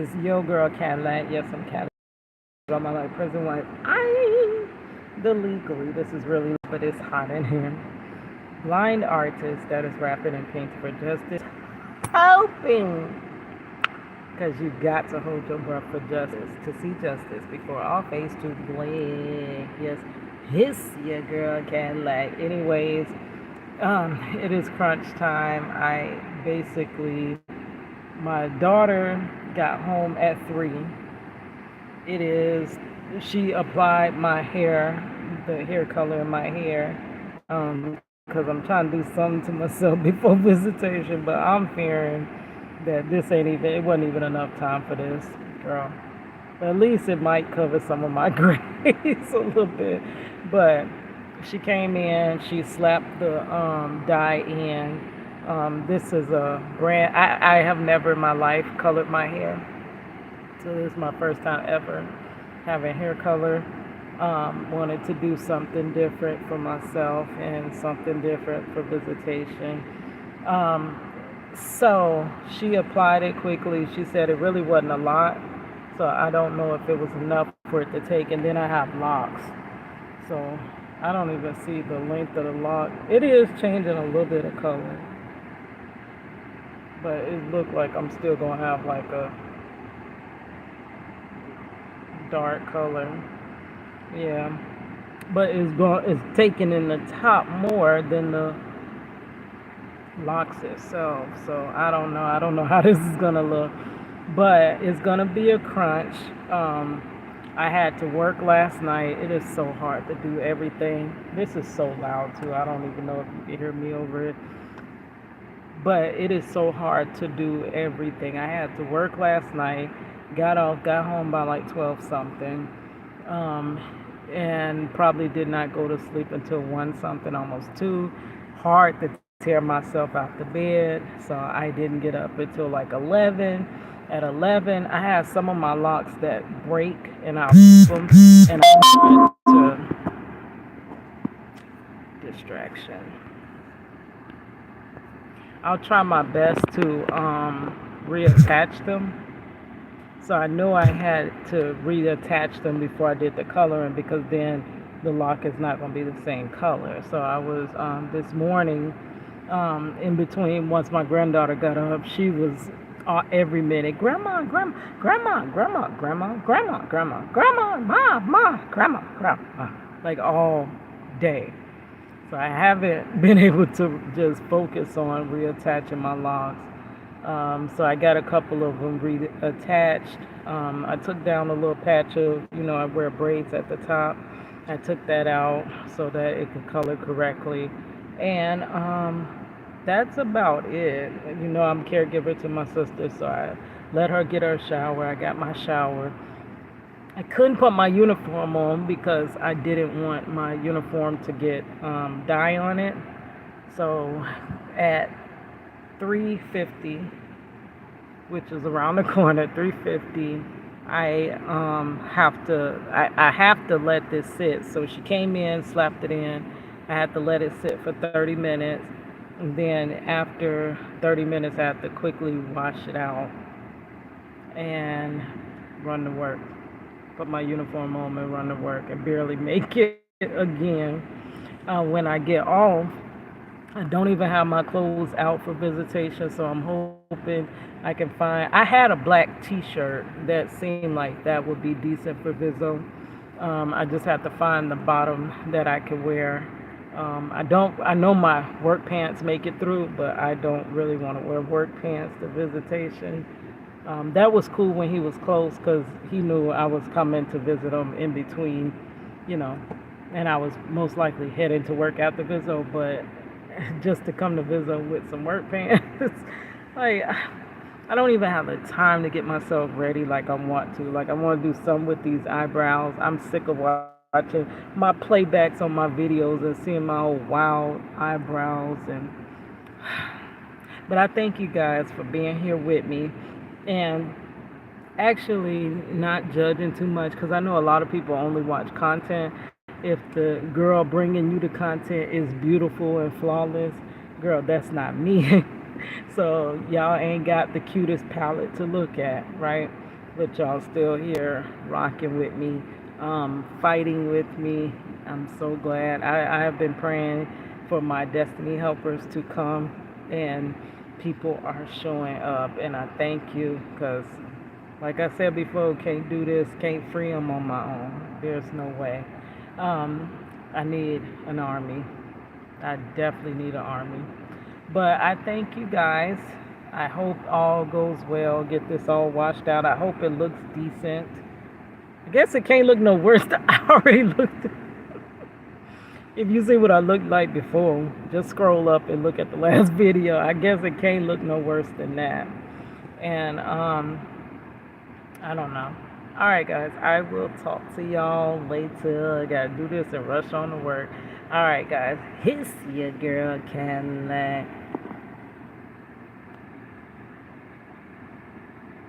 It's your girl Cadillac. Yes, I'm Cadillac. On my like prison wife. I the legally. This is really, but it's hot in here. Blind artist that is rapping and painting for justice. Hoping, because you got to hold your breath for justice, to see justice before all face to blink. Yes, hiss your girl Cadillac. Anyways, it is crunch time. I basically, my daughter got home at 3. It is, she applied my hair, the hair color in my hair, because I'm trying to do something to myself before visitation, but I'm fearing that this ain't even, it wasn't even enough time for this, girl. But at least it might cover some of my grays a little bit. But she came in, she slapped the dye in. This is a brand, I have never in my life colored my hair. So this is my first time ever having hair color. Wanted to do something different for myself and something different for visitation. Um, so she applied it quickly. She said it really wasn't a lot. So I don't know if it was enough for it to take. And then I have locks. So I don't even see the length of the lock. It is changing a little bit of color. But it looked like I'm still going to have like a dark color. Yeah. But it's taking in the top more than the locks itself. So I don't know how this is gonna look. But it's gonna be a crunch. I had to work last night. It is so hard to do everything. This is so loud too. I don't even know if you can hear me over it. But it is so hard to do everything. I had to work last night, got home by like 12 something, and probably did not go to sleep until 1 something, almost 2. Hard to tear myself out the bed, so I didn't get up until like 11. At 11, I have some of my locks that break, and I rip them, and I went to distraction. I'll try my best to reattach them. So I knew I had to reattach them before I did the coloring, because then the lock is not going to be the same color. So I was this morning, in between, once my granddaughter got up, she was every minute, grandma, grandma, grandma, grandma, grandma, grandma, grandma, grandma, ma, grandma, grandma, like all day. So I haven't been able to just focus on reattaching my locks. So I got a couple of them reattached. I took down a little patch of, I wear braids at the top. I took that out so that it could color correctly. And that's about it. I'm caregiver to my sister, so I let her get her shower. I got my shower. I couldn't put my uniform on because I didn't want my uniform to get dye on it. So at 3:50, which is around the corner, 3:50, I have to let this sit. So she came in, slapped it in. I had to let it sit for 30 minutes. And then after 30 minutes, I had to quickly wash it out and run to work. Put my uniform on and run to work and barely make it again. When I get off, I don't even have my clothes out for visitation, so I'm hoping I can find. I had a black T-shirt that seemed like that would be decent for Viso. I just have to find the bottom that I can wear. I don't. I know my work pants make it through, but I don't really want to wear work pants to visitation. That was cool when he was close, because he knew I was coming to visit him in between, you know, and I was most likely heading to work after Viso, but just to come to Viso with some work pants, like, I don't even have the time to get myself ready like I want to. Like, I want to do something with these eyebrows. I'm sick of watching my playbacks on my videos and seeing my old wild eyebrows. But I thank you guys for being here with me and actually not judging too much, because I know a lot of people only watch content if the girl bringing you the content is beautiful and flawless. Girl, that's not me. So y'all ain't got the cutest palette to look at, right? but y'all still here rocking with me, fighting with me. I'm so glad. I have been praying for my destiny helpers to come, and people are showing up, and I thank you because, like I said before, can't do this, can't free them on my own. There's no way. Um, I need an army. I definitely need an army. But I thank you guys. I hope all goes well. Get this all washed out. I hope it looks decent. I guess it can't look no worse than I already looked. If you see what I looked like before, just scroll up and look at the last video. I guess it can't look no worse than that. And I don't know. All right, guys. I will talk to y'all later. I gotta do this and rush on to work. All right, guys. It's your girl Cadillac.